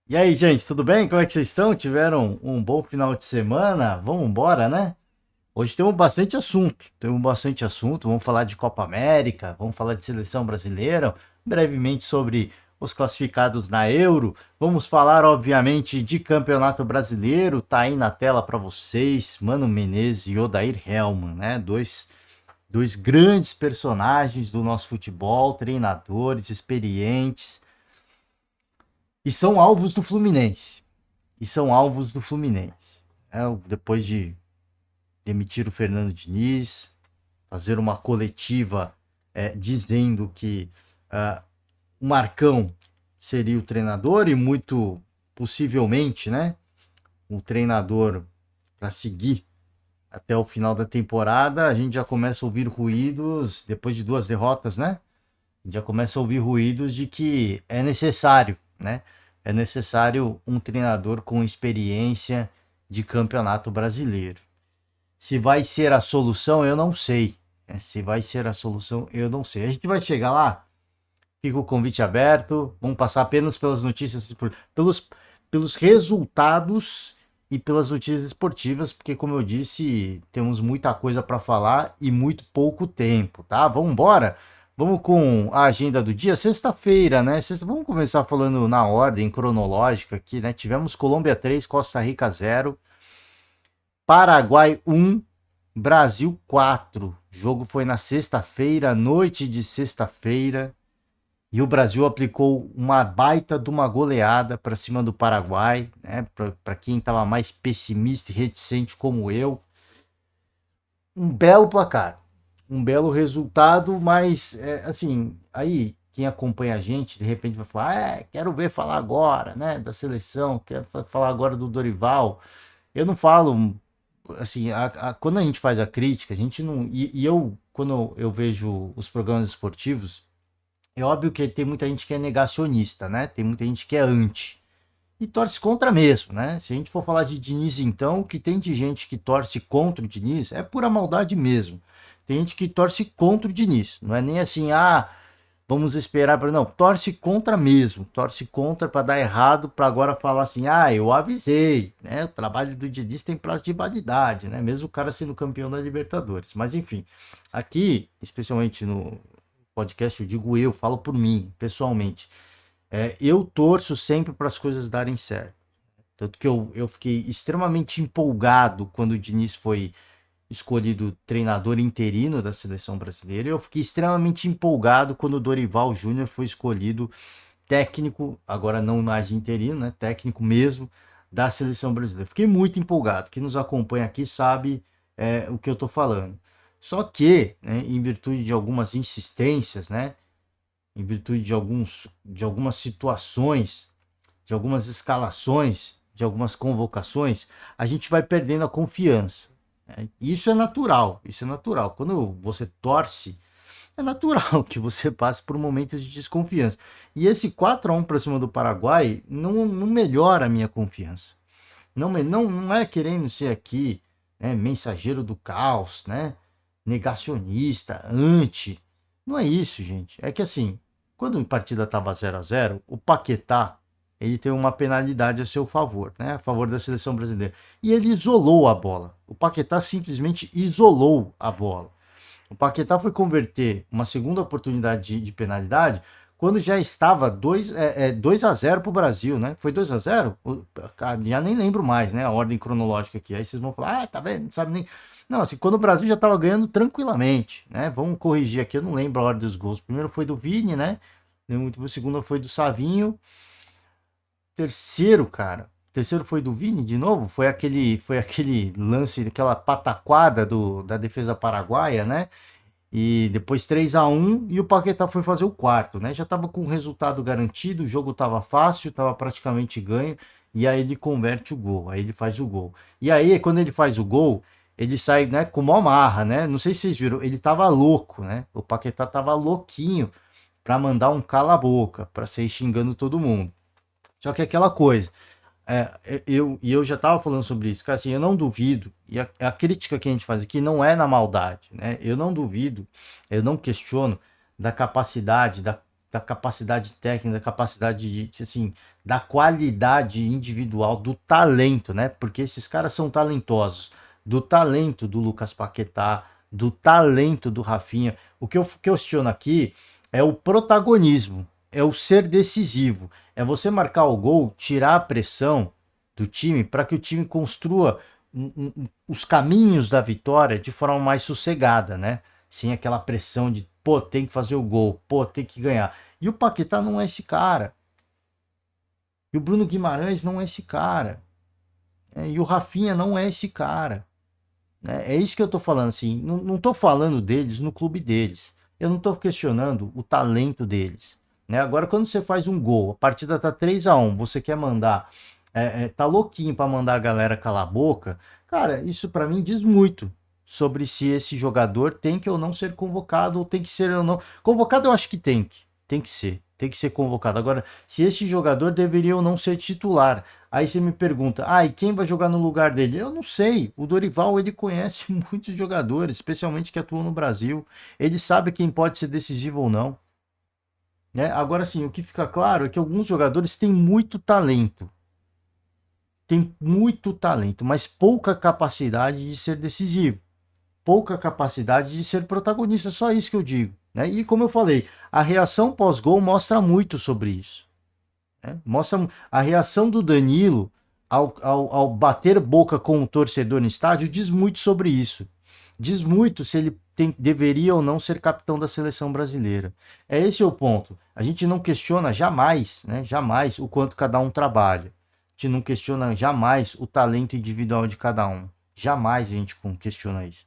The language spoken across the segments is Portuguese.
E aí, gente, tudo bem? Como é que vocês estão? Tiveram um bom final de semana? Vamos embora, né? Hoje temos bastante assunto. Vamos falar de Copa América, vamos falar de seleção brasileira, brevemente sobre os classificados na Euro. Vamos falar, obviamente, de Campeonato Brasileiro. Tá aí na tela para vocês, Mano Menezes e Odair Hellmann, né? Dois grandes personagens do nosso futebol, treinadores experientes e são alvos do Fluminense. É, depois de demitir o Fernando Diniz, fazer uma coletiva dizendo que o Marcão seria o treinador e muito possivelmente, né, o treinador para seguir até o final da temporada, a gente já começa a ouvir ruídos, depois de duas derrotas, né? A gente já começa a ouvir ruídos de que é necessário, né? É necessário um treinador com experiência de campeonato brasileiro. Se vai ser a solução, eu não sei. Se vai ser a solução, eu não sei. A gente vai chegar lá, fica o convite aberto. Vamos passar apenas pelas notícias, pelos resultados e pelas notícias esportivas, porque, como eu disse, temos muita coisa para falar e muito pouco tempo, tá? Vamos embora? Vamos com a agenda do dia. Sexta-feira, né? Vamos começar falando na ordem cronológica aqui, né? Tivemos Colômbia 3, Costa Rica 0, Paraguai 1, Brasil 4. O jogo foi na sexta-feira, noite de sexta-feira, e o Brasil aplicou uma baita de uma goleada para cima do Paraguai, né? Para quem estava mais pessimista e reticente como eu, um belo placar, um belo resultado, mas assim, aí quem acompanha a gente de repente vai falar, quero ver falar agora, né, da seleção, quero falar agora do Dorival. Eu não falo assim, quando a gente faz a crítica, a gente não. E eu, quando eu vejo os programas esportivos, é óbvio que tem muita gente que é negacionista, né? Tem muita gente que é anti. E torce contra mesmo, né? Se a gente for falar de Diniz, então, o que tem de gente que torce contra o Diniz é pura maldade mesmo. Tem gente que torce contra o Diniz. Não é nem assim, vamos esperar para. Não, torce contra mesmo. Torce contra para dar errado, para agora falar assim, eu avisei, né? O trabalho do Diniz tem prazo de validade, né? Mesmo o cara sendo campeão da Libertadores. Mas enfim, aqui, especialmente no podcast, eu digo eu, falo por mim, pessoalmente. Eu torço sempre para as coisas darem certo. Tanto que eu fiquei extremamente empolgado quando o Diniz foi escolhido treinador interino da seleção brasileira. E eu fiquei extremamente empolgado quando o Dorival Júnior foi escolhido técnico, agora não mais interino, né? Técnico mesmo da seleção brasileira. Fiquei muito empolgado. Quem nos acompanha aqui sabe o que eu estou falando. Só que, né, em virtude de algumas insistências, né, em virtude de algumas situações, de algumas escalações, de algumas convocações, a gente vai perdendo a confiança. Isso é natural, isso é natural. Quando você torce, é natural que você passe por momentos de desconfiança. E esse 4-1 para cima do Paraguai não melhora a minha confiança. Não é querendo ser aqui, né, mensageiro do caos, né, negacionista, anti. Não é isso, gente. É que assim, quando a partida estava 0-0, o Paquetá ele tem uma penalidade a seu favor, né, a favor da seleção brasileira. E ele isolou a bola. O Paquetá simplesmente isolou a bola. O Paquetá foi converter uma segunda oportunidade de penalidade quando já estava 2-0 para o Brasil, né? Foi 2-0? Já nem lembro mais, né? A ordem cronológica aqui. Aí vocês vão falar, tá vendo? Não sabe nem. Não, assim, quando o Brasil já estava ganhando tranquilamente, né? Vamos corrigir aqui, eu não lembro a ordem dos gols. O primeiro foi do Vini, né? O segundo foi do Savinho. Terceiro, cara. O terceiro foi do Vini de novo? Foi aquele lance, aquela pataquada da defesa paraguaia, né? E depois 3-1 e o Paquetá foi fazer o quarto, né? Já estava com o resultado garantido, o jogo estava fácil, estava praticamente ganho, e aí ele converte o gol, aí ele faz o gol. E aí, quando ele faz o gol, ele sai, né, com uma marra, né? Não sei se vocês viram, ele tava louco, né? O Paquetá tava louquinho para mandar um cala a boca, para sair xingando todo mundo. Só que aquela coisa, eu já estava falando sobre isso, cara, assim, eu não duvido, e a crítica que a gente faz aqui não é na maldade, né? Eu não duvido, eu não questiono da capacidade, da da capacidade técnica, da capacidade de, assim, da qualidade individual, do talento, né? Porque esses caras são talentosos, do talento do Lucas Paquetá, do talento do Rafinha. O que eu questiono aqui é o protagonismo, é o ser decisivo, é você marcar o gol, tirar a pressão do time para que o time construa os caminhos da vitória de forma mais sossegada, né? Sem aquela pressão de, pô, tem que fazer o gol, pô, tem que ganhar. E o Paquetá não é esse cara. E o Bruno Guimarães não é esse cara. E o Rafinha não é esse cara. É isso que eu tô falando, assim. Não tô falando deles no clube deles. Eu não tô questionando o talento deles. Né? Agora, quando você faz um gol, a partida tá 3-1, você quer mandar, tá louquinho para mandar a galera calar a boca, cara, isso para mim diz muito sobre se esse jogador tem que ou não ser convocado, ou tem que ser ou não. Convocado eu acho que tem que ser. Tem que ser convocado. Agora, se esse jogador deveria ou não ser titular. Aí você me pergunta, e quem vai jogar no lugar dele? Eu não sei. O Dorival, ele conhece muitos jogadores, especialmente que atuam no Brasil. Ele sabe quem pode ser decisivo ou não. Né? Agora, sim, o que fica claro é que alguns jogadores têm muito talento. Tem muito talento, mas pouca capacidade de ser decisivo. Pouca capacidade de ser protagonista. Só isso que eu digo. Né? E como eu falei, a reação pós-gol mostra muito sobre isso. Né? Mostra a reação do Danilo ao bater boca com o torcedor no estádio, diz muito sobre isso. Diz muito se ele deveria ou não ser capitão da seleção brasileira. Esse o ponto. A gente não questiona jamais, né, jamais o quanto cada um trabalha. A gente não questiona jamais o talento individual de cada um. Jamais a gente questiona isso.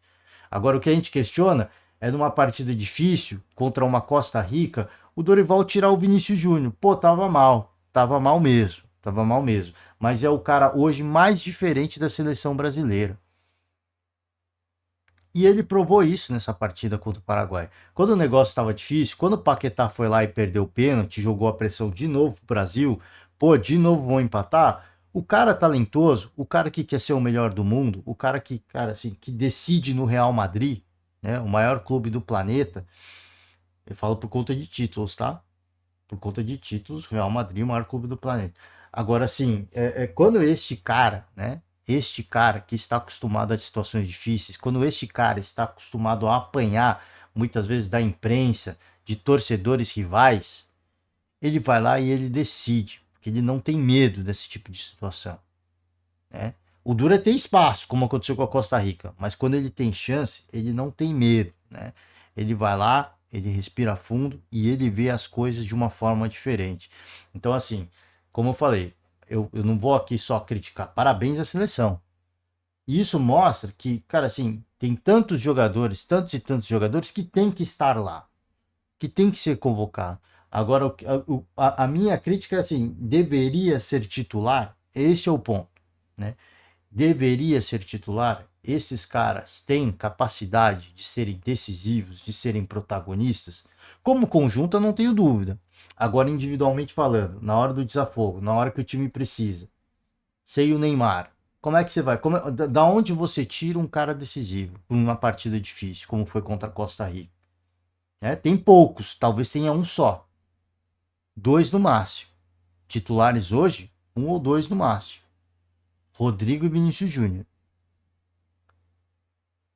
Agora, o que a gente questiona é numa partida difícil, contra uma Costa Rica, o Dorival tirar o Vinícius Júnior. Pô, tava mal. Tava mal mesmo. Tava mal mesmo. Mas é o cara hoje mais diferente da seleção brasileira. E ele provou isso nessa partida contra o Paraguai. Quando o negócio estava difícil, quando o Paquetá foi lá e perdeu o pênalti, jogou a pressão de novo pro Brasil, pô, de novo vão empatar. O cara talentoso, o cara que quer ser o melhor do mundo, o cara que, cara, assim, que decide no Real Madrid, né, o maior clube do planeta, eu falo por conta de títulos, tá? Por conta de títulos, o Real Madrid é o maior clube do planeta. Agora, assim, quando este cara, né? Este cara que está acostumado a situações difíceis, quando este cara está acostumado a apanhar, muitas vezes da imprensa, de torcedores rivais, ele vai lá e ele decide, porque ele não tem medo desse tipo de situação. Né? O duro é ter espaço, como aconteceu com a Costa Rica, mas quando ele tem chance, ele não tem medo. Né? Ele vai lá, ele respira fundo e ele vê as coisas de uma forma diferente. Então, assim, como eu falei, eu não vou aqui só criticar. Parabéns à seleção. E isso mostra que, cara, assim, tem tantos jogadores, tantos e tantos jogadores que tem que estar lá, que tem que ser convocado. Agora, a minha crítica é assim, deveria ser titular? Esse é o ponto, né? Deveria ser titular? Esses caras têm capacidade de serem decisivos, de serem protagonistas? Como conjunto, eu não tenho dúvida. Agora, individualmente falando, na hora do desafogo, na hora que o time precisa, sem o Neymar, como é que você vai? Da onde você tira um cara decisivo em uma partida difícil, como foi contra a Costa Rica? Tem poucos, talvez tenha um só. Dois no máximo. Titulares hoje, um ou dois no máximo. Rodrigo e Vinícius Júnior.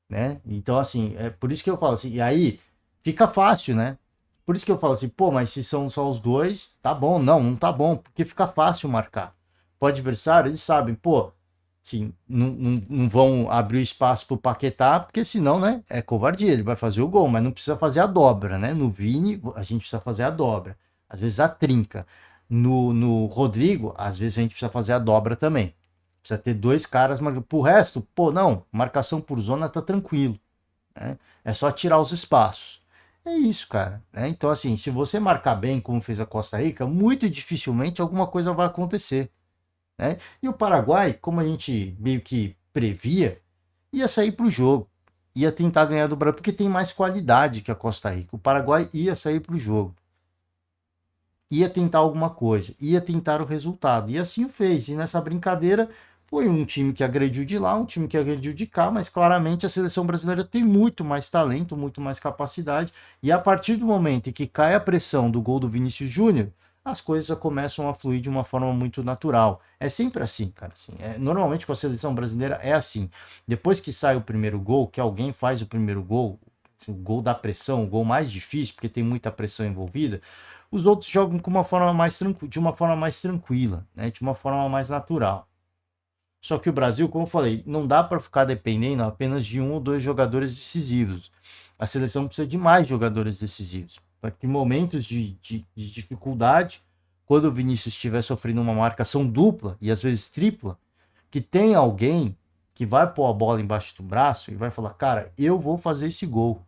Né? Então, assim, é por isso que eu falo assim, e aí fica fácil, né? Por isso que eu falo assim, pô, mas se são só os dois, tá bom. Não tá bom, porque fica fácil marcar. O adversário, eles sabem, pô, assim, não vão abrir espaço pro Paquetá, porque senão, né, é covardia, ele vai fazer o gol, mas não precisa fazer a dobra, né? No Vini, a gente precisa fazer a dobra. Às vezes a trinca. No Rodrigo, às vezes a gente precisa fazer a dobra também. Precisa ter dois caras, mas pro resto, pô, não, marcação por zona tá tranquilo, né? É só tirar os espaços. É isso, cara. Né? Então, assim, se você marcar bem, como fez a Costa Rica, muito dificilmente alguma coisa vai acontecer. Né? E o Paraguai, como a gente meio que previa, ia sair para o jogo, ia tentar ganhar do Brasil, porque tem mais qualidade que a Costa Rica. O Paraguai ia sair para o jogo, ia tentar alguma coisa, ia tentar o resultado. E assim o fez. E nessa brincadeira Foi um time que agrediu de lá, um time que agrediu de cá, mas claramente a seleção brasileira tem muito mais talento, muito mais capacidade, e a partir do momento em que cai a pressão do gol do Vinícius Júnior, as coisas já começam a fluir de uma forma muito natural. É sempre assim, cara. Assim, normalmente com a seleção brasileira é assim. Depois que sai o primeiro gol, que alguém faz o primeiro gol, o gol da pressão, o gol mais difícil, porque tem muita pressão envolvida, os outros jogam com uma forma mais de uma forma mais tranquila, né? De uma forma mais natural. Só que o Brasil, como eu falei, não dá para ficar dependendo apenas de um ou dois jogadores decisivos. A seleção precisa de mais jogadores decisivos. Para que em momentos de dificuldade, quando o Vinícius estiver sofrendo uma marcação dupla e às vezes tripla, que tem alguém que vai pôr a bola embaixo do braço e vai falar, cara, eu vou fazer esse gol.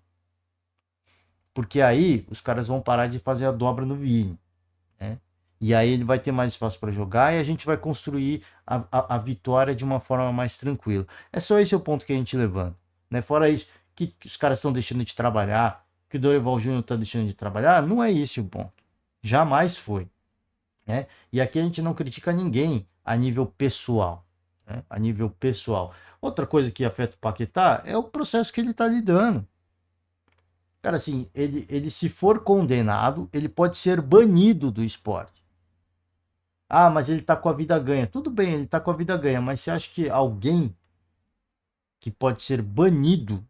Porque aí os caras vão parar de fazer a dobra no Vini, né? E aí ele vai ter mais espaço para jogar e a gente vai construir a vitória de uma forma mais tranquila. É só esse o ponto que a gente levanta, né? Fora isso, que os caras estão deixando de trabalhar, que o Dorival Júnior está deixando de trabalhar, não é esse o ponto. Jamais foi, né? E aqui a gente não critica ninguém a nível pessoal, né? A nível pessoal. Outra coisa que afeta o Paquetá é o processo que ele está lidando. Cara, assim, ele se for condenado, ele pode ser banido do esporte. Ah, mas ele tá com a vida ganha. Tudo bem, ele tá com a vida ganha, mas você acha que alguém que pode ser banido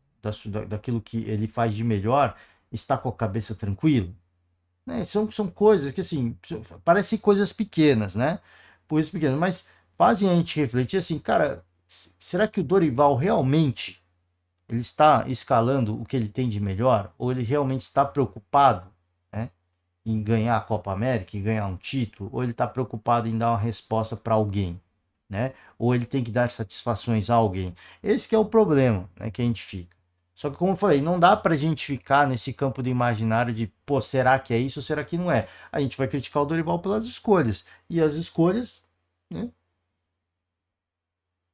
daquilo que ele faz de melhor está com a cabeça tranquila? Né? São coisas que, assim, parecem coisas pequenas, né? Coisas pequenas, mas fazem a gente refletir assim, cara, será que o Dorival realmente ele está escalando o que ele tem de melhor? Ou ele realmente está preocupado, né, em ganhar a Copa América, em ganhar um título? Ou ele está preocupado em dar uma resposta para alguém, né? Ou ele tem que dar satisfações a alguém? Esse que é o problema, né, que a gente fica. Só que, como eu falei, não dá pra gente ficar nesse campo do imaginário de, pô, será que é isso ou será que não é? A gente vai criticar o Dorival pelas escolhas. E as escolhas, né,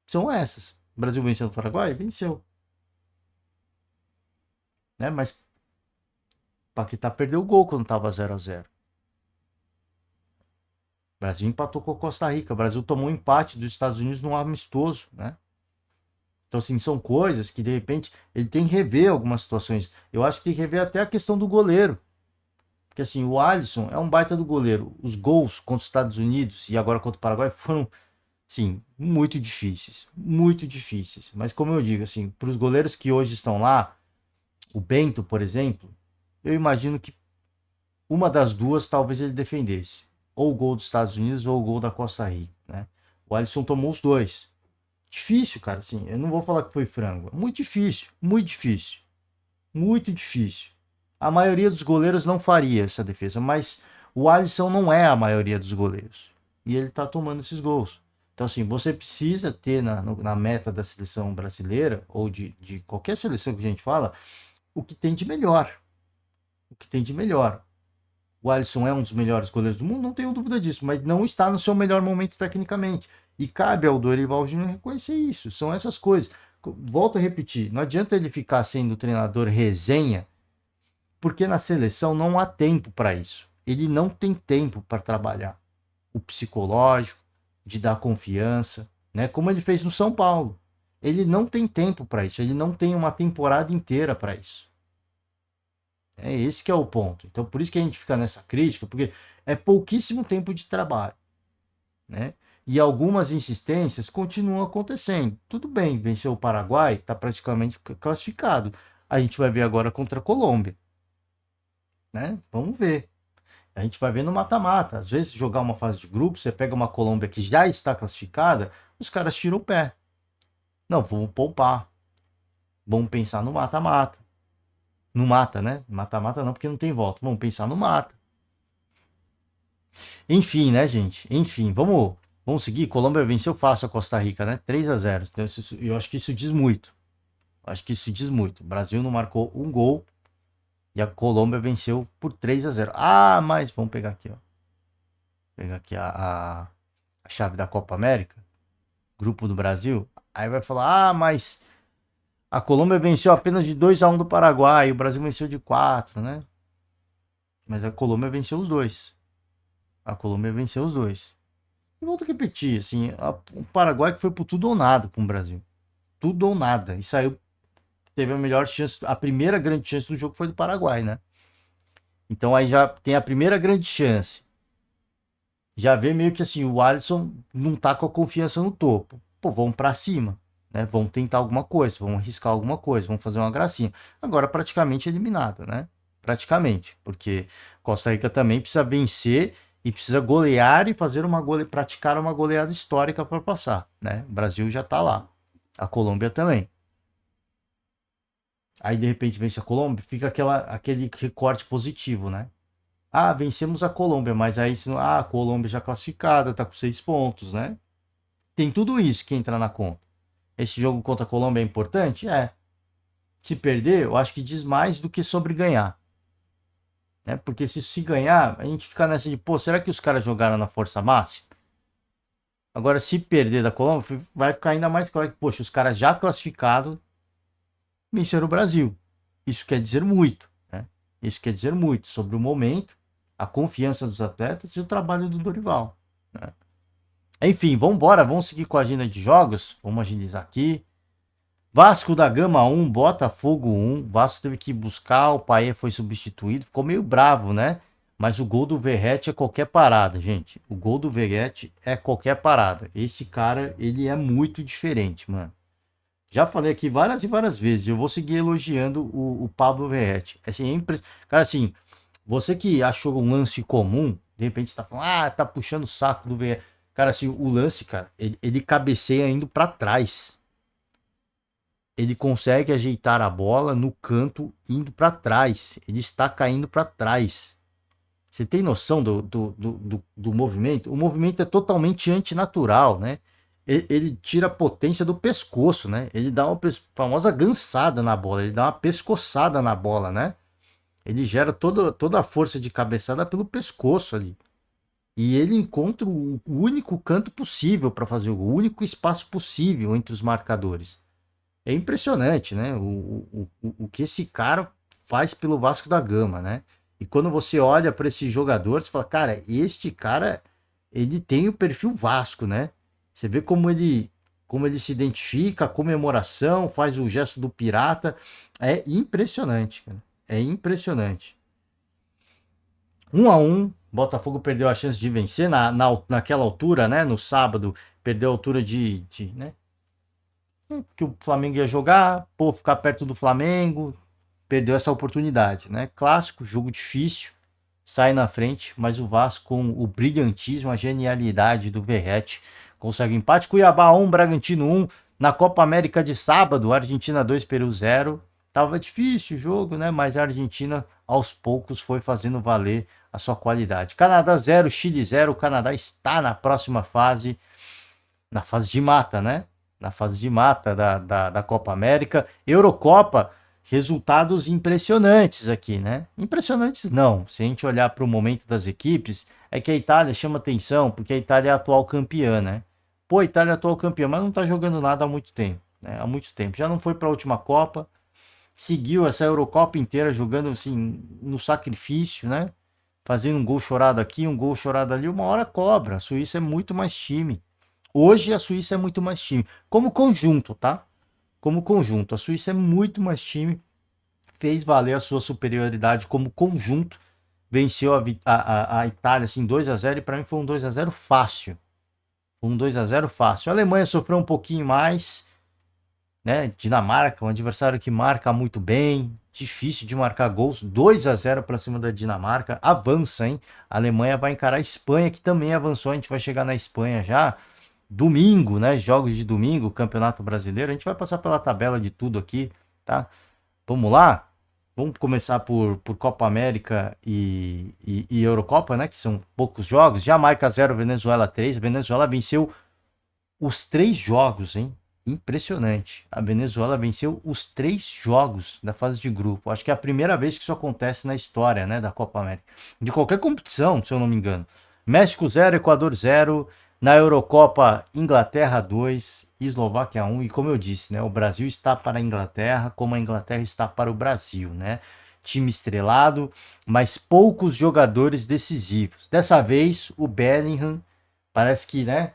são essas. O Brasil venceu o Paraguai? Venceu. Né? Mas Paquetá perdeu o gol quando estava 0-0. O Brasil empatou com a Costa Rica. O Brasil tomou um empate dos Estados Unidos num amistoso, né? Então, assim, são coisas que, de repente, ele tem que rever algumas situações. Eu acho que tem que rever até a questão do goleiro. Porque, assim, o Alisson é um baita do goleiro. Os gols contra os Estados Unidos e agora contra o Paraguai foram, sim, muito difíceis. Muito difíceis. Mas, como eu digo, assim, para os goleiros que hoje estão lá, o Bento, por exemplo, eu imagino que uma das duas talvez ele defendesse. Ou o gol dos Estados Unidos ou o gol da Costa Rica, né? O Alisson tomou os dois. Difícil, cara, assim, eu não vou falar que foi frango. Muito difícil, muito difícil. Muito difícil. A maioria dos goleiros não faria essa defesa, mas o Alisson não é a maioria dos goleiros. E ele tá tomando esses gols. Então, assim, você precisa ter na meta da seleção brasileira, ou de qualquer seleção que a gente fala, o que tem de melhor. O que tem de melhor. O Alisson é um dos melhores goleiros do mundo, não tenho dúvida disso, mas não está no seu melhor momento tecnicamente. E cabe ao Dorival Júnior reconhecer isso. São essas coisas. Volto a repetir, não adianta ele ficar sendo treinador resenha, porque na seleção não há tempo para isso. Ele não tem tempo para trabalhar o psicológico, de dar confiança, né? Como ele fez no São Paulo. Ele não tem tempo para isso, ele não tem uma temporada inteira para isso. É esse que é o ponto. Então, por isso que a gente fica nessa crítica, porque é pouquíssimo tempo de trabalho, né? E algumas insistências continuam acontecendo. Tudo bem, venceu o Paraguai, está praticamente classificado. A gente vai ver agora contra a Colômbia, né? Vamos ver. A gente vai ver no mata-mata. Às vezes, jogar uma fase de grupo, você pega uma Colômbia que já está classificada, os caras tiram o pé. Não, vamos poupar. Vamos pensar no mata-mata. No mata, né? Mata-mata não, porque não tem volta. Vamos pensar no mata. Enfim, né, gente? Enfim, vamos seguir. Colômbia venceu fácil a Costa Rica, né? 3-0. Então, eu acho que isso diz muito. Acho que isso diz muito. O Brasil não marcou um gol e a Colômbia venceu por 3-0. Ah, mas vamos pegar aqui, ó. Pegar aqui a chave da Copa América, grupo do Brasil. Aí vai falar: "Ah, mas a Colômbia venceu apenas de 2-1 do Paraguai, e o Brasil venceu de 4, né?" Mas a Colômbia venceu os dois. A Colômbia venceu os dois. E volto a repetir, assim, o Paraguai que foi pro tudo ou nada com o Brasil. Tudo ou nada. E saiu, teve a melhor chance, a primeira grande chance do jogo foi do Paraguai, né? Então aí já tem a primeira grande chance. Já vê meio que assim, o Alisson não tá com a confiança no topo. Pô, vamos pra cima, né? Vamos tentar alguma coisa, vamos arriscar alguma coisa, vamos fazer uma gracinha. Agora praticamente eliminado, né? Praticamente, porque Costa Rica também precisa vencer e precisa golear e fazer praticar uma goleada histórica para passar, né? O Brasil já tá lá. A Colômbia também. Aí de repente vence a Colômbia, fica aquele recorte positivo, né? Ah, vencemos a Colômbia, mas aí se não, a Colômbia já classificada, tá com 6 pontos, né? Tem tudo isso que entra na conta. Esse jogo contra a Colômbia é importante? É. Se perder, eu acho que diz mais do que sobre ganhar. Né? Porque se ganhar, a gente fica nessa de, pô, será que os caras jogaram na força máxima? Agora, se perder da Colômbia, vai ficar ainda mais claro que, poxa, os caras já classificados venceram o Brasil. Isso quer dizer muito, né? Isso quer dizer muito sobre o momento, a confiança dos atletas e o trabalho do Dorival, né? Enfim, vamos embora, vamos seguir com a agenda de jogos. Vamos agilizar aqui. Vasco da Gama 1, Botafogo 1. Vasco teve que buscar, o Paê foi substituído. Ficou meio bravo, né? Mas o gol do Verratti é qualquer parada, gente. O gol do Verratti é qualquer parada. Esse cara, ele é muito diferente, mano. Já falei aqui várias e várias vezes. Eu vou seguir elogiando o Pablo Verratti. Assim, cara, assim, você que achou um lance comum, de repente está falando, tá puxando o saco do Verratti. Cara, assim, o lance, cara, ele cabeceia indo para trás. Ele consegue ajeitar a bola no canto indo para trás. Ele está caindo para trás. Você tem noção do movimento? O movimento é totalmente antinatural, né? Ele tira a potência do pescoço, né? Ele dá uma famosa gansada na bola, ele dá uma pescoçada na bola, né? Ele gera toda a força de cabeçada pelo pescoço ali. E ele encontra o único canto possível para fazer o gol, o único espaço possível entre os marcadores. É impressionante, né? O que esse cara faz pelo Vasco da Gama, né? E quando você olha para esse jogador, você fala, cara, este cara, ele tem o perfil Vasco, né? Você vê como ele se identifica, a comemoração, faz o gesto do pirata. É impressionante, cara. É impressionante. 1-1, Botafogo perdeu a chance de vencer naquela altura, né? No sábado, perdeu a altura né? Que o Flamengo ia jogar, pô, ficar perto do Flamengo, perdeu essa oportunidade, né? Clássico, jogo difícil, sai na frente, mas o Vasco com o brilhantismo, a genialidade do Verratti consegue empate. Cuiabá 1, Bragantino 1, na Copa América de sábado, Argentina 2, Peru 0. Tava difícil o jogo, né? Mas a Argentina aos poucos foi fazendo valer a sua qualidade. Canadá 0, Chile 0. O Canadá está na próxima fase, na fase de mata, né? Na fase de mata da Copa América. Eurocopa, resultados impressionantes aqui, né? Impressionantes não. Se a gente olhar para o momento das equipes, é que a Itália chama atenção, porque a Itália é a atual campeã, né? Pô, a Itália é a atual campeã, mas não tá jogando nada há muito tempo, né? Há muito tempo. Já não foi para a última Copa, seguiu essa Eurocopa inteira jogando assim no sacrifício, né? Fazendo um gol chorado aqui, um gol chorado ali, uma hora cobra. A Suíça é muito mais time. Hoje a Suíça é muito mais time. Como conjunto, tá? Como conjunto. A Suíça é muito mais time. Fez valer a sua superioridade como conjunto. Venceu a Itália assim 2-0 e para mim foi um 2-0 fácil. Um 2-0 fácil. A Alemanha sofreu um pouquinho mais, né? Dinamarca, um adversário que marca muito bem, difícil de marcar gols. 2-0 para cima da Dinamarca. Avança, hein? A Alemanha vai encarar a Espanha, que também avançou. A gente vai chegar na Espanha já. Domingo, né? Jogos de domingo, Campeonato Brasileiro. A gente vai passar pela tabela de tudo aqui, tá? Vamos lá? Vamos começar por Copa América e Eurocopa, né? Que são poucos jogos. Jamaica 0, Venezuela 3. A Venezuela venceu os 3 jogos, hein? Impressionante. A Venezuela venceu os 3 jogos da fase de grupo. Acho que é a primeira vez que isso acontece na história, né? Da Copa América. De qualquer competição, se eu não me engano. México 0, Equador 0. Na Eurocopa, Inglaterra 2, Eslováquia 1. E como eu disse, né, o Brasil está para a Inglaterra, como a Inglaterra está para o Brasil, né? Time estrelado, mas poucos jogadores decisivos. Dessa vez, o Bellingham Parece que, né?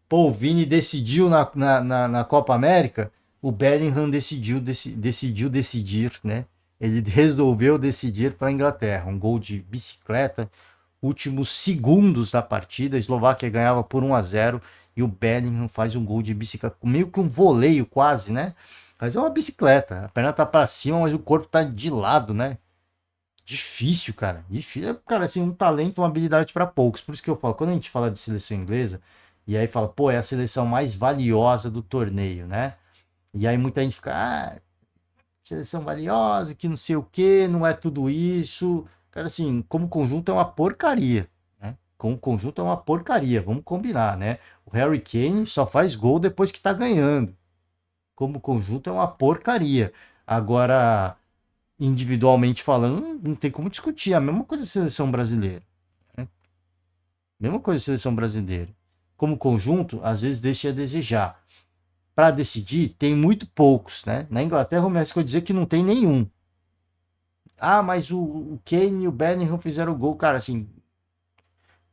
Pô, o Vini decidiu na Copa América, o Bellingham decidiu decidir, né? Ele resolveu decidir para a Inglaterra. Um gol de bicicleta, últimos segundos da partida, a Eslováquia ganhava por 1-0 e o Bellingham faz um gol de bicicleta, meio que um voleio quase, né? Mas é uma bicicleta, a perna tá para cima, mas o corpo tá de lado, né? Difícil, cara. Difícil. Cara, assim, um talento, uma habilidade para poucos. Por isso que eu falo, quando a gente fala de seleção inglesa, e aí fala, pô, é a seleção mais valiosa do torneio, né? E aí muita gente fica, seleção valiosa, que não sei o que, não é tudo isso. Cara, assim, como conjunto é uma porcaria, né? Como conjunto é uma porcaria, vamos combinar, né? O Harry Kane só faz gol depois que tá ganhando. Como conjunto é uma porcaria. Agora, individualmente falando, não tem como discutir. A mesma coisa da seleção brasileira, né? Mesma coisa da seleção brasileira. Como conjunto, às vezes deixa a desejar. Para decidir, tem muito poucos, né? Na Inglaterra, o México dizer que não tem nenhum. Mas o Kane e o Bellingham fizeram o gol, cara, assim,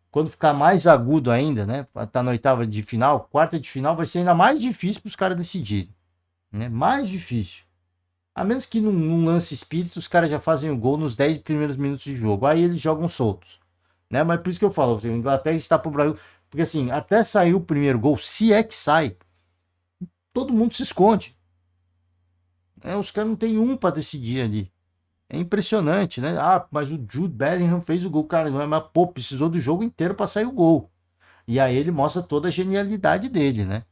quando ficar mais agudo ainda, né? Tá na oitava de final, quarta de final, vai ser ainda mais difícil para os caras decidirem, né? Mais difícil. A menos que num lance espírito os caras já fazem o gol nos 10 primeiros minutos de jogo. Aí eles jogam soltos, né? Mas por isso que eu falo, a Inglaterra está pro Brasil, porque assim, até sair o primeiro gol, se é que sai, todo mundo se esconde. Né? Os caras não tem um para decidir ali. É impressionante, né? Mas o Jude Bellingham fez o gol, cara, não é, mas pô, precisou do jogo inteiro para sair o gol. E aí ele mostra toda a genialidade dele, né?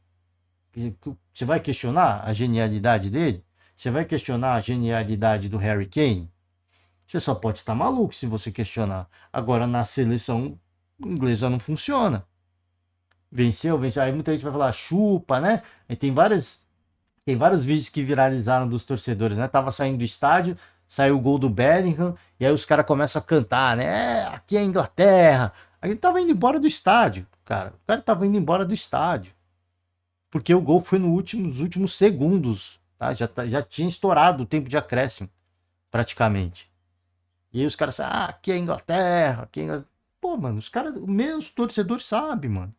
Você vai questionar a genialidade dele? Você vai questionar a genialidade do Harry Kane? Você só pode estar maluco se você questionar. Agora, na seleção inglesa não funciona. Venceu, venceu. Aí muita gente vai falar chupa, né? E tem vários vídeos que viralizaram dos torcedores, né? Tava saindo do estádio, saiu o gol do Bellingham, e aí os caras começam a cantar, né? Aqui é a Inglaterra. Aí ele tava indo embora do estádio, cara. O cara tava indo embora do estádio. Porque o gol foi nos últimos segundos, tá? Já tinha estourado o tempo de acréscimo, praticamente. E aí os caras, aqui é a Inglaterra, aqui é a Inglaterra. Pô, mano, os caras, meus torcedores sabem, mano.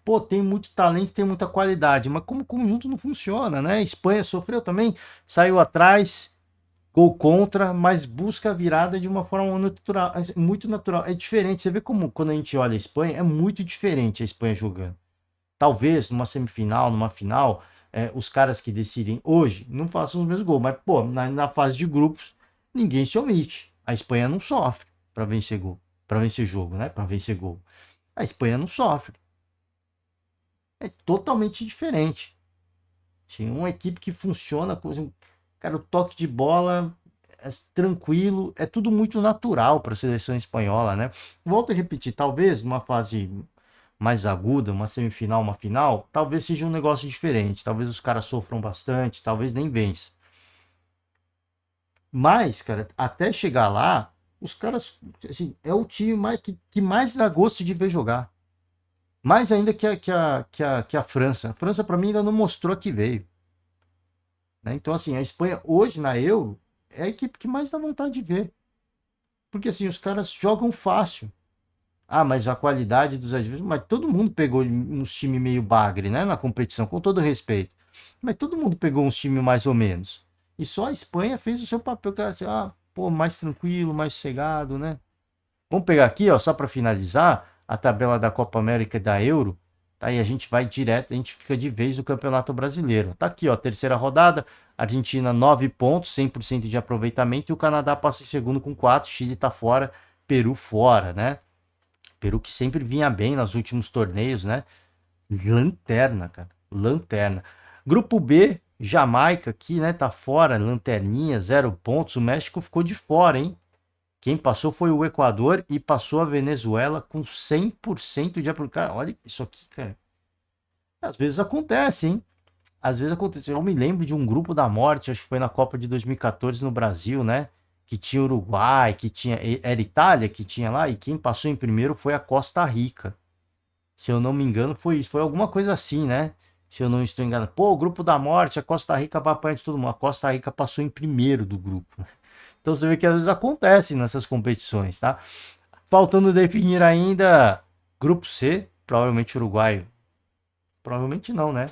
Pô, tem muito talento, tem muita qualidade, mas como conjunto não funciona, né? Espanha sofreu também, saiu atrás, gol contra, mas busca a virada de uma forma natural, muito natural. É diferente, você vê como quando a gente olha a Espanha, é muito diferente a Espanha jogando. Talvez numa semifinal, numa final, os caras que decidem hoje não façam os mesmos gols, mas pô, na fase de grupos, ninguém se omite. A Espanha não sofre para vencer gol, para vencer jogo, né? Para vencer gol. A Espanha não sofre. É totalmente diferente. Tinha uma equipe que funciona com, assim, cara, o toque de bola é tranquilo, é tudo muito natural para a seleção espanhola, né? Volto a repetir, talvez numa fase mais aguda, uma semifinal, uma final, talvez seja um negócio diferente, talvez os caras sofram bastante, talvez nem vença. Mas, cara, até chegar lá, os caras, assim, é o time que mais dá gosto de ver jogar. Mais ainda que a França. A França, para mim, ainda não mostrou que veio. Né? Então, assim, a Espanha hoje na Euro é a equipe que mais dá vontade de ver. Porque, assim, os caras jogam fácil. Mas a qualidade dos adversários. Mas todo mundo pegou uns times meio bagre, né? Na competição, com todo respeito. Mas todo mundo pegou uns times mais ou menos. E só a Espanha fez o seu papel, cara. Assim, pô, mais tranquilo, mais sossegado, né? Vamos pegar aqui, ó, só para finalizar, a tabela da Copa América e da Euro. Tá? E a gente vai direto, a gente fica de vez no Campeonato Brasileiro. Tá aqui, ó, terceira rodada. Argentina 9 pontos, 100% de aproveitamento. E o Canadá passa em segundo com 4. Chile tá fora, Peru fora, né? Peru que sempre vinha bem nos últimos torneios, né? Lanterna, cara. Lanterna. Grupo B, Jamaica aqui, né? Tá fora, lanterninha, 0 pontos. O México ficou de fora, hein? Quem passou foi o Equador e passou a Venezuela com 100% de aproveitamento. Olha isso aqui, cara. Às vezes acontece, hein? Às vezes acontece. Eu me lembro de um grupo da morte, acho que foi na Copa de 2014 no Brasil, né? Que tinha Uruguai, que tinha. Era Itália que tinha lá, e quem passou em primeiro foi a Costa Rica. Se eu não me engano, foi isso. Foi alguma coisa assim, né? Se eu não estou enganado. Pô, o grupo da morte, a Costa Rica vai apanhar de todo mundo. A Costa Rica passou em primeiro do grupo. Então você vê que às vezes acontece nessas competições, tá? Faltando definir ainda Grupo C, provavelmente Uruguai. Provavelmente não, né?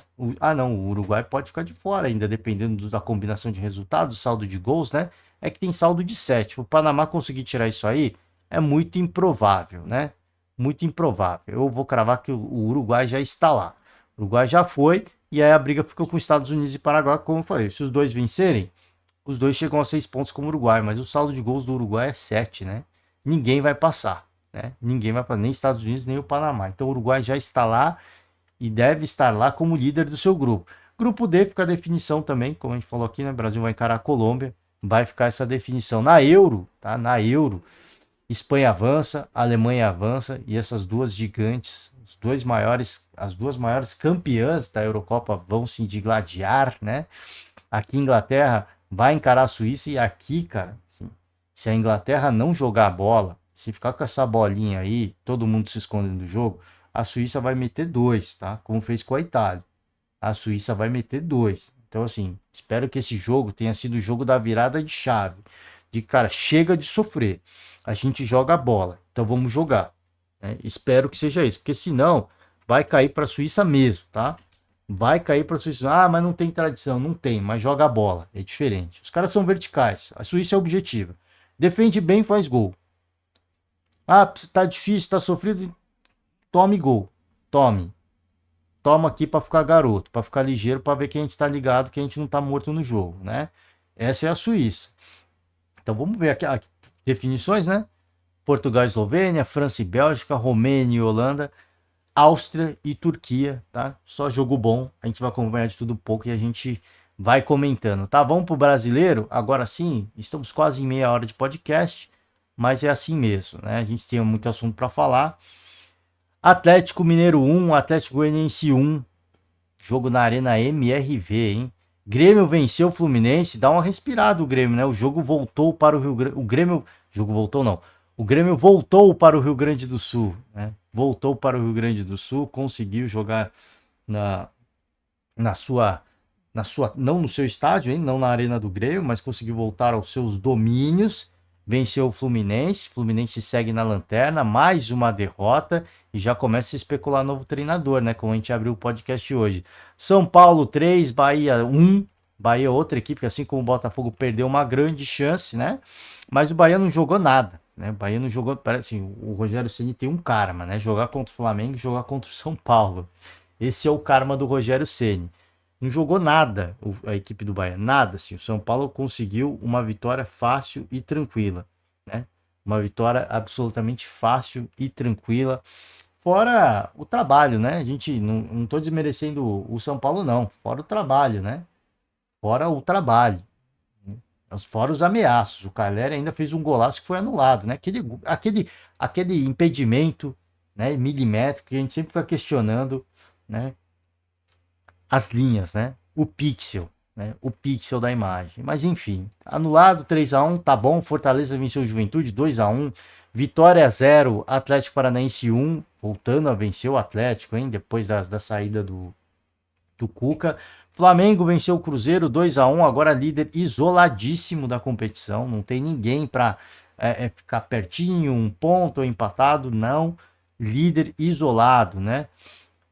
Não, o Uruguai pode ficar de fora ainda, dependendo da combinação de resultados, saldo de gols, né? É que tem saldo de 7. O Panamá conseguir tirar isso aí é muito improvável, né? Muito improvável. Eu vou cravar que o Uruguai já está lá. O Uruguai já foi, e aí a briga ficou com os Estados Unidos e Paraguai, como eu falei. Se os dois vencerem, os dois chegam a 6 pontos como o Uruguai, mas o saldo de gols do Uruguai é 7, né? Ninguém vai passar, né? Ninguém vai passar, nem Estados Unidos, nem o Panamá. Então o Uruguai já está lá e deve estar lá como líder do seu grupo. Grupo D fica a definição também, como a gente falou aqui, né? O Brasil vai encarar a Colômbia, vai ficar essa definição. Na Euro, tá? Na Euro, Espanha avança, Alemanha avança e essas duas gigantes, as duas maiores campeãs da Eurocopa vão se digladiar, né? Aqui Inglaterra vai encarar a Suíça e aqui, cara, assim, se a Inglaterra não jogar a bola, se ficar com essa bolinha aí, todo mundo se escondendo do jogo, a Suíça vai meter 2, tá? Como fez com a Itália. A Suíça vai meter 2. Então, assim, espero que esse jogo tenha sido o jogo da virada de chave. De, cara, chega de sofrer. A gente joga a bola. Então vamos jogar. Né? Espero que seja isso. Porque senão vai cair para a Suíça mesmo, tá? Vai cair para a Suíça. Ah, mas não tem tradição. Não tem, mas joga a bola. É diferente. Os caras são verticais. A Suíça é objetiva. Defende bem, faz gol. Ah, tá difícil, tá sofrido. Tome gol. Tome. Toma aqui para ficar garoto, para ficar ligeiro, para ver que a gente tá ligado, que a gente não tá morto no jogo, né? Essa é a Suíça. Então vamos ver aqui definições, né? Portugal e Eslovênia, França e Bélgica, Romênia e Holanda, Áustria e Turquia, tá? Só jogo bom, a gente vai acompanhar de tudo um pouco e a gente vai comentando, tá? Vamos pro brasileiro? Agora sim, estamos quase em meia hora de podcast, mas é assim mesmo, né? A gente tem muito assunto para falar. Atlético Mineiro 1, Atlético Goianiense 1, jogo na Arena MRV, hein? Grêmio venceu o Fluminense, dá uma respirada o Grêmio, né? O jogo voltou para o Rio Grande... O Grêmio... jogo voltou não. O Grêmio voltou para o Rio Grande do Sul, né? Voltou para o Rio Grande do Sul, conseguiu jogar na sua... não no seu estádio, hein? Não na Arena do Grêmio, mas conseguiu voltar aos seus domínios. Venceu o Fluminense, Fluminense segue na lanterna, mais uma derrota e já começa a especular novo treinador, né? Como a gente abriu o podcast hoje. São Paulo 3, Bahia 1. Bahia é outra equipe que, assim como o Botafogo, perdeu uma grande chance, né? Mas o Bahia não jogou nada, né? O Bahia não jogou, parece assim, o Rogério Ceni tem um karma, né? Jogar contra o Flamengo e jogar contra o São Paulo. Esse é o karma do Rogério Ceni. Não jogou nada a equipe do Bahia, nada. Assim. O São Paulo conseguiu uma vitória fácil e tranquila, né? Uma vitória absolutamente fácil e tranquila. Fora o trabalho, né? A gente não tô desmerecendo o São Paulo, não. Fora o trabalho, né? Fora o trabalho. Fora os ameaços. O Caleri ainda fez um golaço que foi anulado, né? Aquele impedimento, né? Milimétrico que a gente sempre fica questionando, né? As linhas, né? O pixel, né? O pixel da imagem. Mas enfim, anulado 3-1, tá bom. Fortaleza venceu o Juventude 2-1. Vitória 0, Atlético Paranaense 1, voltando a vencer o Atlético, hein? Depois da saída do Cuca. Flamengo venceu o Cruzeiro 2-1, agora líder isoladíssimo da competição. Não tem ninguém para ficar pertinho, um ponto ou empatado, não. Líder isolado, né?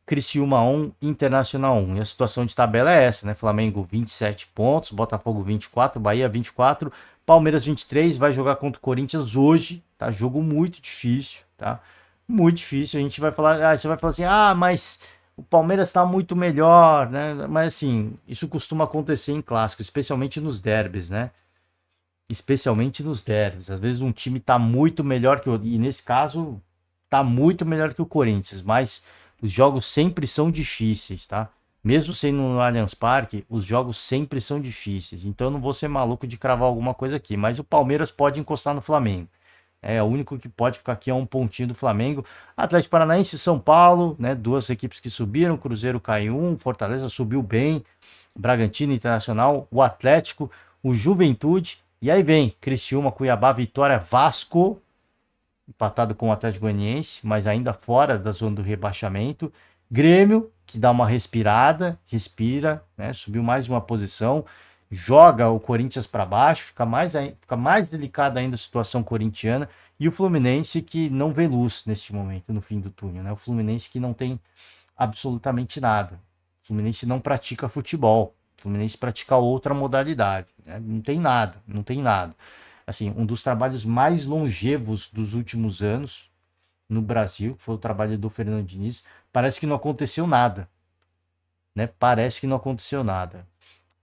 Criciúma 1, Internacional 1. E a situação de tabela é essa, né? Flamengo 27 pontos, Botafogo 24, Bahia 24, Palmeiras 23, vai jogar contra o Corinthians hoje, tá? Jogo muito difícil, tá? Muito difícil. A gente vai falar, você vai falar assim: "Ah, mas o Palmeiras tá muito melhor", né? Mas assim, isso costuma acontecer em clássicos, especialmente nos derbys, né? Especialmente nos derbys. Às vezes um time tá muito melhor que o outro, e nesse caso tá muito melhor que o Corinthians, mas os jogos sempre são difíceis, tá? Mesmo sendo no Allianz Parque, os jogos sempre são difíceis. Então eu não vou ser maluco de cravar alguma coisa aqui. Mas o Palmeiras pode encostar no Flamengo. É o único que pode ficar aqui a um pontinho do Flamengo. Atlético Paranaense e São Paulo, né? Duas equipes que subiram. Cruzeiro caiu 1, Fortaleza subiu bem. Bragantino, Internacional, o Atlético, o Juventude. E aí vem Criciúma, Cuiabá, Vitória, Vasco, empatado com o Atlético Goianiense, mas ainda fora da zona do rebaixamento. Grêmio, que dá uma respirada, respira, né? Subiu mais uma posição, joga o Corinthians para baixo, fica mais delicada ainda a situação corintiana. E o Fluminense que não vê luz neste momento, no fim do túnel, né? O Fluminense que não tem absolutamente nada. O Fluminense não pratica futebol. O Fluminense pratica outra modalidade, né? Não tem nada, não tem nada. Assim, um dos trabalhos mais longevos dos últimos anos no Brasil, que foi o trabalho do Fernando Diniz, parece que não aconteceu nada, né? Parece que não aconteceu nada.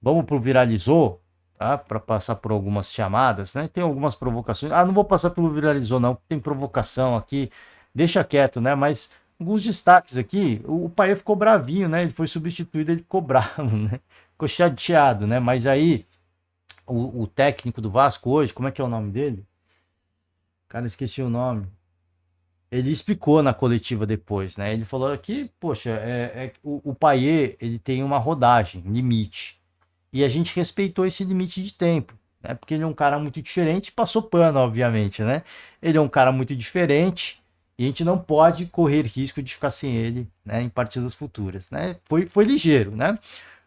Vamos pro viralizou, tá? Para passar por algumas chamadas, né? Tem algumas provocações. Ah, não vou passar pelo viralizou não, tem provocação aqui. Deixa quieto, né? Mas alguns destaques aqui. O Paê ficou bravinho, né? Ele foi substituído, ele ficou bravo, né? Ficou chateado, né? Mas aí o técnico do Vasco hoje, como é que é o nome dele? Cara, esqueci o nome. Ele explicou na coletiva depois, né? Ele falou que, poxa, o Payet, ele tem uma rodagem, limite. E a gente respeitou esse limite de tempo, né? Porque ele é um cara muito diferente, passou pano, obviamente, né? Ele é um cara muito diferente e a gente não pode correr risco de ficar sem ele, né, em partidas futuras, né? Foi ligeiro, né?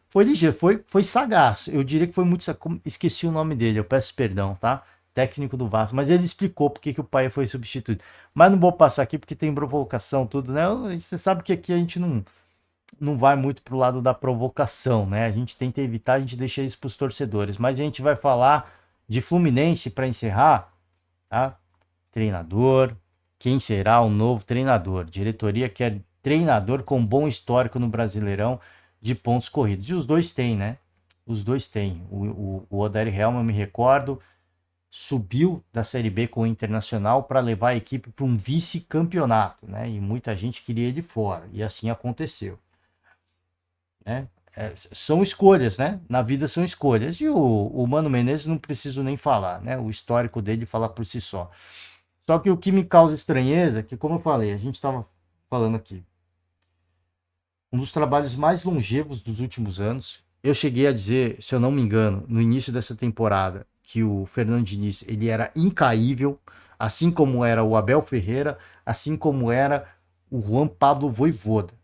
Foi ligeiro, foi sagaz. Eu diria que foi muito sagaz. Esqueci o nome dele, eu peço perdão, tá? Técnico do Vasco, mas ele explicou porque que o pai foi substituído. Mas não vou passar aqui porque tem provocação, tudo, né? Você sabe que aqui a gente não vai muito pro lado da provocação, né? A gente tenta evitar, a gente deixa isso pros torcedores. Mas a gente vai falar de Fluminense para encerrar, tá? Treinador, quem será o novo treinador? Diretoria quer treinador com bom histórico no Brasileirão de pontos corridos. E os dois têm, né? Os dois têm. O Odair Helma, eu me recordo, subiu da Série B com o Internacional para levar a equipe para um vice-campeonato, né? E muita gente queria ele fora. E assim aconteceu, né? São escolhas, né? Na vida são escolhas. E o Mano Menezes não preciso nem falar, né? O histórico dele fala por si só. Só que o que me causa estranheza, que como eu falei, a gente estava falando aqui, um dos trabalhos mais longevos dos últimos anos. Eu cheguei a dizer, se eu não me engano, no início dessa temporada, que o Fernando Diniz ele era incaível, assim como era o Abel Ferreira, assim como era o Juan Pablo Vojvoda.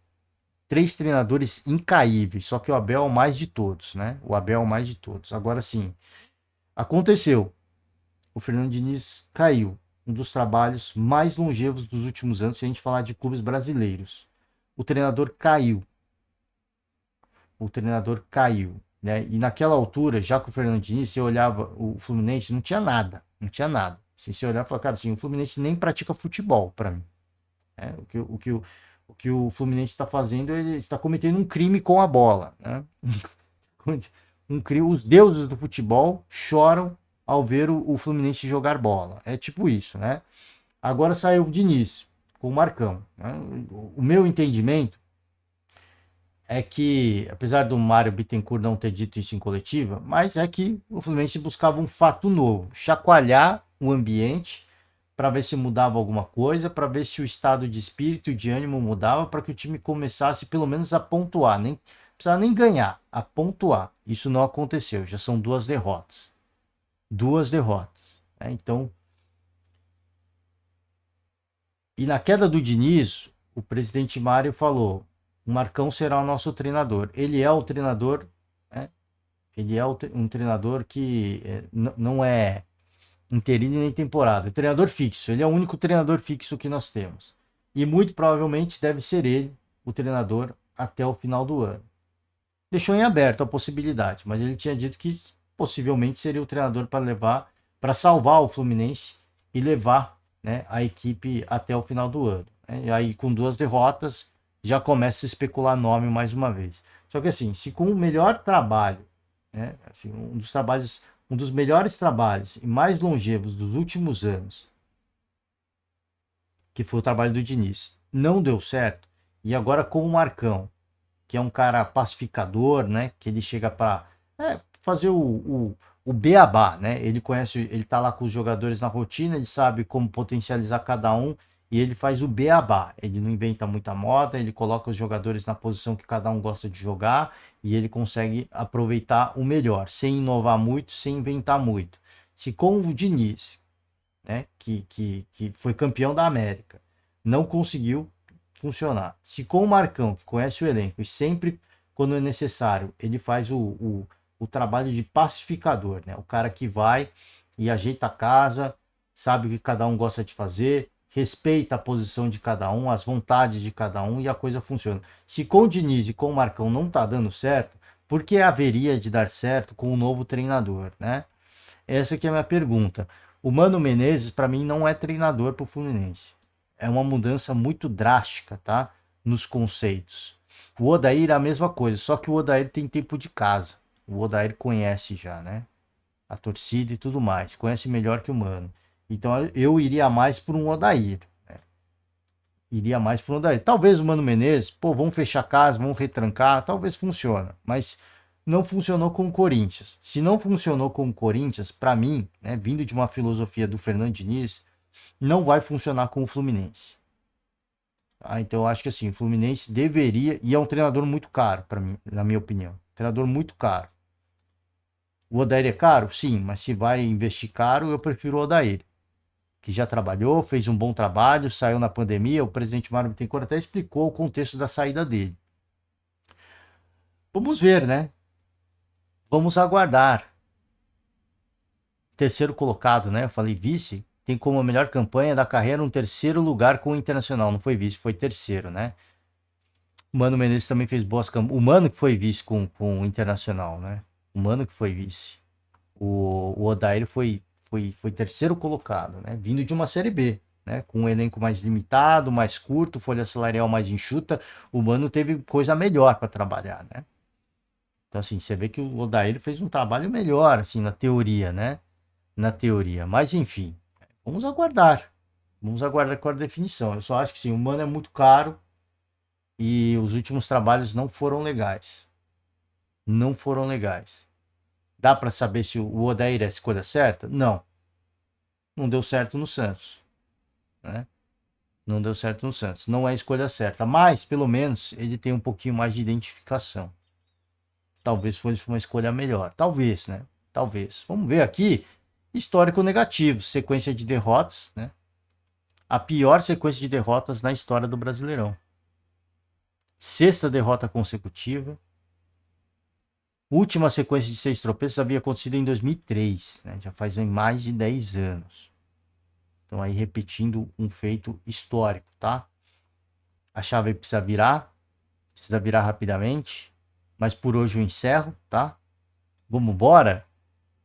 Três treinadores incaíveis, só que o Abel é o mais de todos, né? O Abel é o mais de todos. Agora sim, aconteceu. O Fernando Diniz caiu. Um dos trabalhos mais longevos dos últimos anos, se a gente falar de clubes brasileiros. O treinador caiu. O treinador caiu, né? E naquela altura, já com o Fernando Diniz, você olhava o Fluminense, não tinha nada. Não tinha nada. Se você olhar e falar, cara, assim, o Fluminense nem pratica futebol, para mim. Né? O que o Fluminense está fazendo, ele está cometendo um crime com a bola, né? Os deuses do futebol choram ao ver o Fluminense jogar bola. É tipo isso, né? Agora saiu o Diniz com o Marcão, né? O meu entendimento é que, apesar do Mário Bittencourt não ter dito isso em coletiva, mas é que o Fluminense buscava um fato novo, chacoalhar o ambiente para ver se mudava alguma coisa, para ver se o estado de espírito e de ânimo mudava, para que o time começasse pelo menos a pontuar, nem precisava nem ganhar, a pontuar. Isso não aconteceu, já são duas derrotas. Duas derrotas, né? Então, e na queda do Diniz, o presidente Mário falou: o Marcão será o nosso treinador. Ele é o treinador, né? Ele é um treinador que não é interino nem temporada, é treinador fixo. Ele é o único treinador fixo que nós temos. E muito provavelmente deve ser ele o treinador até o final do ano. Deixou em aberto a possibilidade, mas ele tinha dito que possivelmente seria o treinador para levar, para salvar o Fluminense e levar, né, a equipe até o final do ano, né? E aí com duas derrotas já começa a especular nome mais uma vez. Só que assim, se com o melhor trabalho, né, assim, um dos melhores trabalhos e mais longevos dos últimos anos, que foi o trabalho do Diniz, não deu certo, e agora com o Marcão, que é um cara pacificador, né? Que ele chega para fazer o beabá, né? Ele conhece, ele tá lá com os jogadores na rotina, ele sabe como potencializar cada um e ele faz o beabá. Ele não inventa muita moda, ele coloca os jogadores na posição que cada um gosta de jogar e ele consegue aproveitar o melhor, sem inovar muito, sem inventar muito. Se com o Diniz, né? Que foi campeão da América, não conseguiu funcionar. Se com o Marcão, que conhece o elenco e sempre, quando é necessário, ele faz o trabalho de pacificador, né? O cara que vai e ajeita a casa, sabe o que cada um gosta de fazer, respeita a posição de cada um, as vontades de cada um e a coisa funciona. Se com o Diniz e com o Marcão não tá dando certo, por que haveria de dar certo com o novo treinador, né? Essa que é a minha pergunta. O Mano Menezes, para mim, não é treinador para o Fluminense. É uma mudança muito drástica, tá? Nos conceitos. O Odair é a mesma coisa, só que o Odair tem tempo de casa. O Odair conhece já, né? A torcida e tudo mais. Conhece melhor que o Mano. Então eu iria mais por um Odair. Né? Iria mais por um Odair. Talvez o Mano Menezes, pô, vamos fechar a casa, vamos retrancar, talvez funcione. Mas não funcionou com o Corinthians. Se não funcionou com o Corinthians, para mim, né, vindo de uma filosofia do Fernando Diniz, não vai funcionar com o Fluminense. Então eu acho que assim, o Fluminense deveria, e é um treinador muito caro para mim, na minha opinião. Treinador muito caro. O Odair é caro? Sim, mas se vai investir caro, eu prefiro o Odair, que já trabalhou, fez um bom trabalho, saiu na pandemia. O presidente Mário Bittencourt até explicou o contexto da saída dele. Vamos ver, né? Vamos aguardar. Terceiro colocado, né? Eu falei vice, tem como a melhor campanha da carreira um terceiro lugar com o Internacional. Não foi vice, foi terceiro, né? O Mano Menezes também fez boas campanhas. O Mano que foi vice com o Internacional, né? O Mano que foi vice. O Odair foi terceiro colocado, né? Vindo de uma Série B, né? Com um elenco mais limitado, mais curto, folha salarial mais enxuta. O Mano teve coisa melhor para trabalhar, né? Então, assim, você vê que o Odair fez um trabalho melhor, assim, na teoria, né? Na teoria. Mas, enfim, vamos aguardar. Vamos aguardar com a definição. Eu só acho que, sim, o Mano é muito caro e os últimos trabalhos não foram legais. Não foram legais. Dá para saber se o Odair é a escolha certa? Não. Não deu certo no Santos, né? Não deu certo no Santos. Não é a escolha certa, mas pelo menos ele tem um pouquinho mais de identificação. Talvez fosse uma escolha melhor. Talvez, né? Talvez. Vamos ver aqui. Histórico negativo, sequência de derrotas, né? A pior sequência de derrotas na história do Brasileirão. Sexta derrota consecutiva. Última sequência de 6 tropeços havia acontecido em 2003, né? Já faz mais de 10 anos. Então aí repetindo um feito histórico, tá? A chave precisa virar rapidamente, mas por hoje eu encerro, tá? Vamos embora?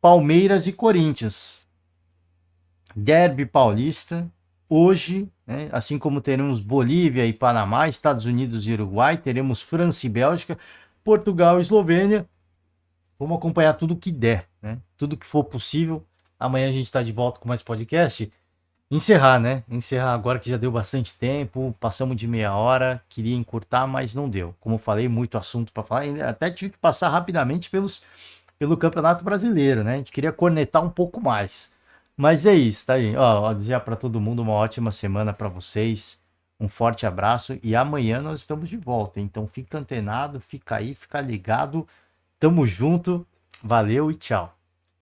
Palmeiras e Corinthians. Derby paulista. Hoje, né, assim como teremos Bolívia e Panamá, Estados Unidos e Uruguai, teremos França e Bélgica, Portugal e Eslovênia. Vamos acompanhar tudo que der, né? Tudo que for possível. Amanhã a gente está de volta com mais podcast. Encerrar, né? Encerrar agora que já deu bastante tempo, passamos de meia hora, queria encurtar, mas não deu. Como eu falei, muito assunto para falar, até tive que passar rapidamente pelo Campeonato Brasileiro, né? A gente queria cornetar um pouco mais. Mas é isso, tá aí. Ó, desejar para todo mundo uma ótima semana para vocês. Um forte abraço e amanhã nós estamos de volta. Então fica antenado, fica aí, fica ligado. Tamo junto. Valeu e tchau.